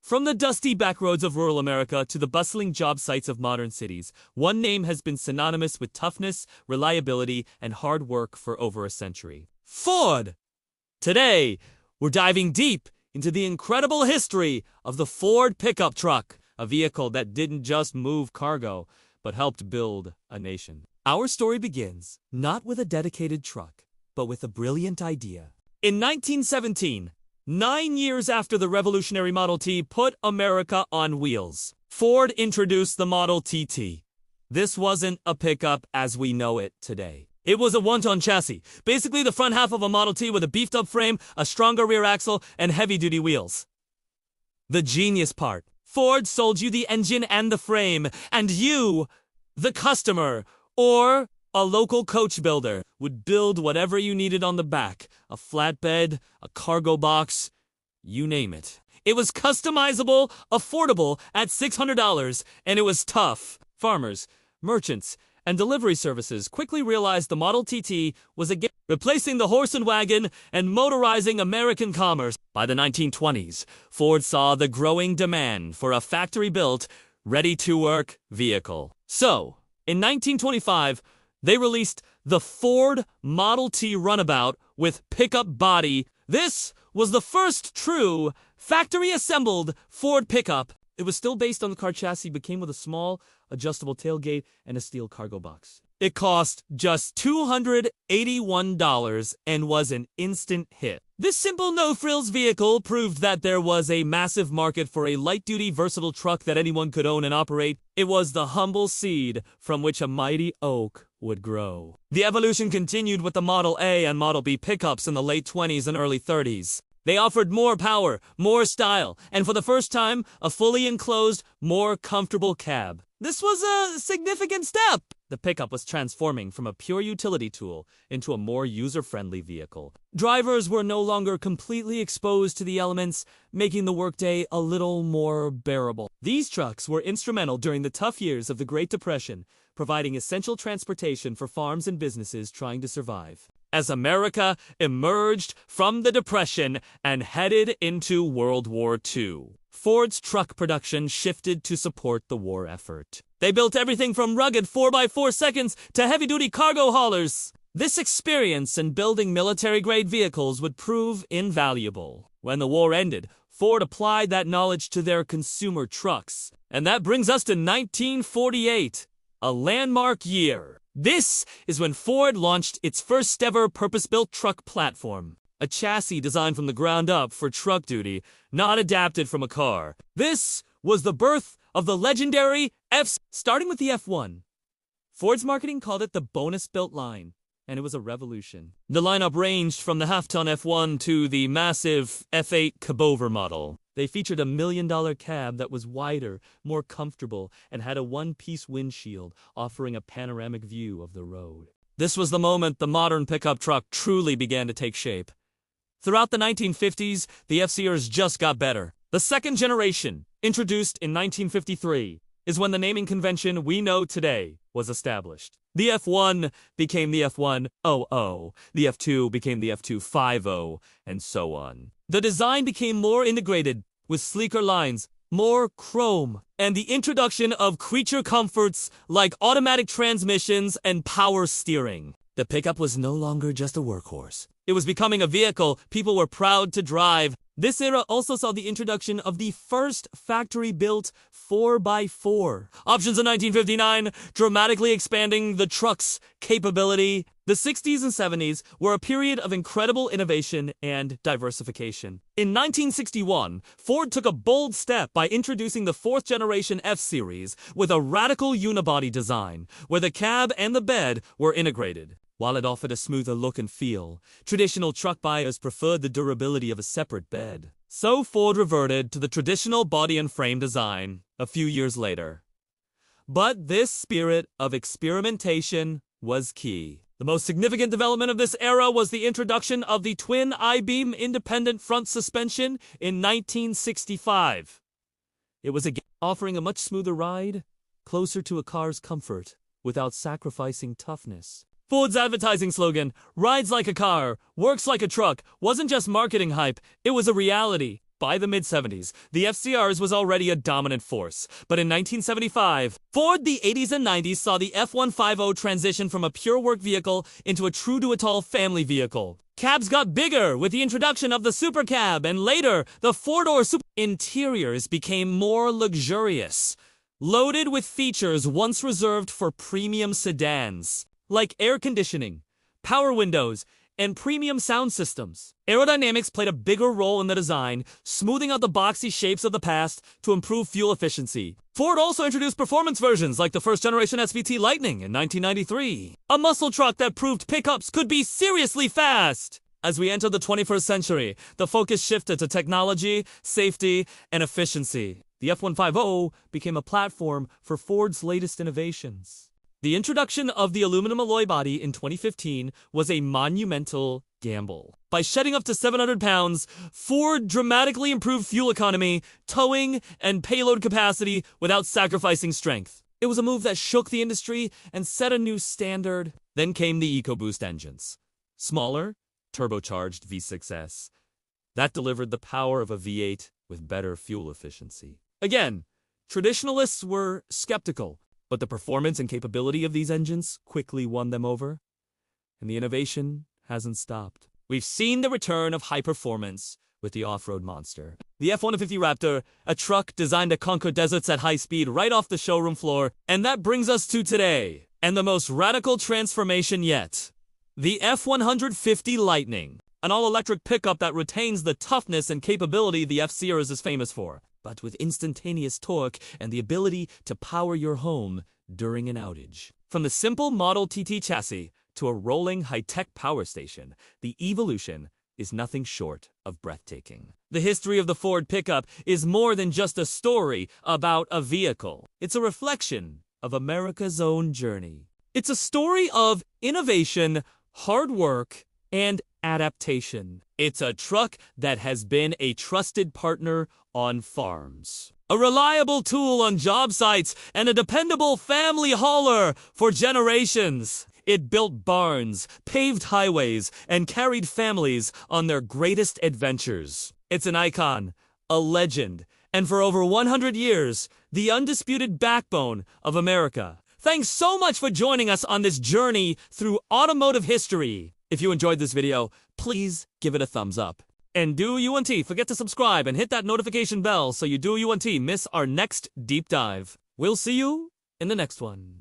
From the dusty backroads of rural America to the bustling job sites of modern cities, one name has been synonymous with toughness, reliability, and hard work for over a century. Ford! Today, we're diving deep into the incredible history of the Ford pickup truck, a vehicle that didn't just move cargo, but helped build a nation. Our story begins not with a dedicated truck, but with a brilliant idea. In 1917, 9 years after the revolutionary Model T put America on wheels, Ford introduced the Model TT. This wasn't a pickup as we know it today. It was a one-ton chassis, basically the front half of a Model T with a beefed-up frame, a stronger rear axle, and heavy-duty wheels. The genius part: Ford sold you the engine and the frame, and you, the customer, or a local coach builder, would build whatever you needed on the back: a flatbed, a cargo box, you name it. It was customizable, affordable at $600, and it was tough. Farmers, merchants, and delivery services quickly realized the Model TT was a gift, replacing the horse and wagon and motorizing American commerce. By the 1920s, Ford saw the growing demand for a factory-built, ready-to-work vehicle. So, in 1925, they released the Ford Model T Runabout with pickup body. This was the first true factory-assembled Ford pickup. It was still based on the car chassis, but came with a small, adjustable tailgate and a steel cargo box. It cost just $281 and was an instant hit. This simple no-frills vehicle proved that there was a massive market for a light-duty, versatile truck that anyone could own and operate. It was the humble seed from which a mighty oak would grow. The evolution continued with the Model A and Model B pickups in the late 20s and early 30s. They offered more power, more style, and for the first time, a fully enclosed, more comfortable cab. This was a significant step. The pickup was transforming from a pure utility tool into a more user-friendly vehicle. Drivers were no longer completely exposed to the elements, making the workday a little more bearable. These trucks were instrumental during the tough years of the Great Depression, providing essential transportation for farms and businesses trying to survive. As America emerged from the Depression and headed into World War II, Ford's truck production shifted to support the war effort. They built everything from rugged 4x4 seconds to heavy-duty cargo haulers. This experience in building military-grade vehicles would prove invaluable. When the war ended, Ford applied that knowledge to their consumer trucks. And that brings us to 1948, a landmark year. This is when Ford launched its first-ever purpose-built truck platform. A chassis designed from the ground up for truck duty, not adapted from a car. This was the birth of the legendary starting with the F1. Ford's marketing called it the bonus-built line, and it was a revolution. The lineup ranged from the half-ton F1 to the massive F8 cabover model. They featured a $1 million cab that was wider, more comfortable, and had a one-piece windshield, offering a panoramic view of the road. This was the moment the modern pickup truck truly began to take shape. Throughout the 1950s, the F-Series just got better. The second generation, introduced in 1953, is when the naming convention we know today was established. The F1 became the F100, the F2 became the F250, and so on. The design became more integrated, with sleeker lines, more chrome, and the introduction of creature comforts like automatic transmissions and power steering. The pickup was no longer just a workhorse. It was becoming a vehicle people were proud to drive. This era also saw the introduction of the first factory-built 4x4. Options in 1959, dramatically expanding the truck's capability. The 60s and 70s were a period of incredible innovation and diversification. In 1961, Ford took a bold step by introducing the fourth-generation F-Series with a radical unibody design, where the cab and the bed were integrated. While it offered a smoother look and feel, traditional truck buyers preferred the durability of a separate bed. So Ford reverted to the traditional body and frame design a few years later. But this spirit of experimentation was key. The most significant development of this era was the introduction of the twin I-beam independent front suspension in 1965. It was again offering a much smoother ride, closer to a car's comfort, without sacrificing toughness. Ford's advertising slogan, "Rides like a car, works like a truck," wasn't just marketing hype, it was a reality. By the mid-70s, the FCRs was already a dominant force, but in 1975, Ford the 80s and 90s saw the F-150 transition from a pure work vehicle into a true-to-a-tall family vehicle. Cabs got bigger with the introduction of the Super Cab, and later, the four-door Super... Interiors became more luxurious, loaded with features once reserved for premium sedans, like air conditioning, power windows, and premium sound systems. Aerodynamics played a bigger role in the design, smoothing out the boxy shapes of the past to improve fuel efficiency. Ford also introduced performance versions like the first-generation SVT Lightning in 1993, a muscle truck that proved pickups could be seriously fast. As we entered the 21st century, the focus shifted to technology, safety, and efficiency. The F-150 became a platform for Ford's latest innovations. The introduction of the aluminum alloy body in 2015 was a monumental gamble. By shedding up to 700 pounds, Ford dramatically improved fuel economy, towing, and payload capacity without sacrificing strength. It was a move that shook the industry and set a new standard. Then came the EcoBoost engines. Smaller, turbocharged V6S. That delivered the power of a V8 with better fuel efficiency. Again, traditionalists were skeptical, but the performance and capability of these engines quickly won them over, and the innovation hasn't stopped. We've seen the return of high performance with the off-road monster. The F-150 Raptor, a truck designed to conquer deserts at high speed right off the showroom floor, and that brings us to today, and the most radical transformation yet. The F-150 Lightning, an all-electric pickup that retains the toughness and capability the F-Series is famous for, but with instantaneous torque and the ability to power your home during an outage. From the simple Model TT chassis to a rolling high-tech power station, the evolution is nothing short of breathtaking. The history of the Ford pickup is more than just a story about a vehicle. It's a reflection of America's own journey. It's a story of innovation, hard work, and adaptation. It's a truck that has been a trusted partner on farms, a reliable tool on job sites, and a dependable family hauler for generations. It built barns, paved highways, and carried families on their greatest adventures. It's an icon, a legend, and for over 100 years, the undisputed backbone of America. Thanks so much for joining us on this journey through automotive history. If you enjoyed this video, please give it a thumbs up. And do UNT forget to subscribe and hit that notification bell so you do UNT miss our next deep dive. We'll see you in the next one.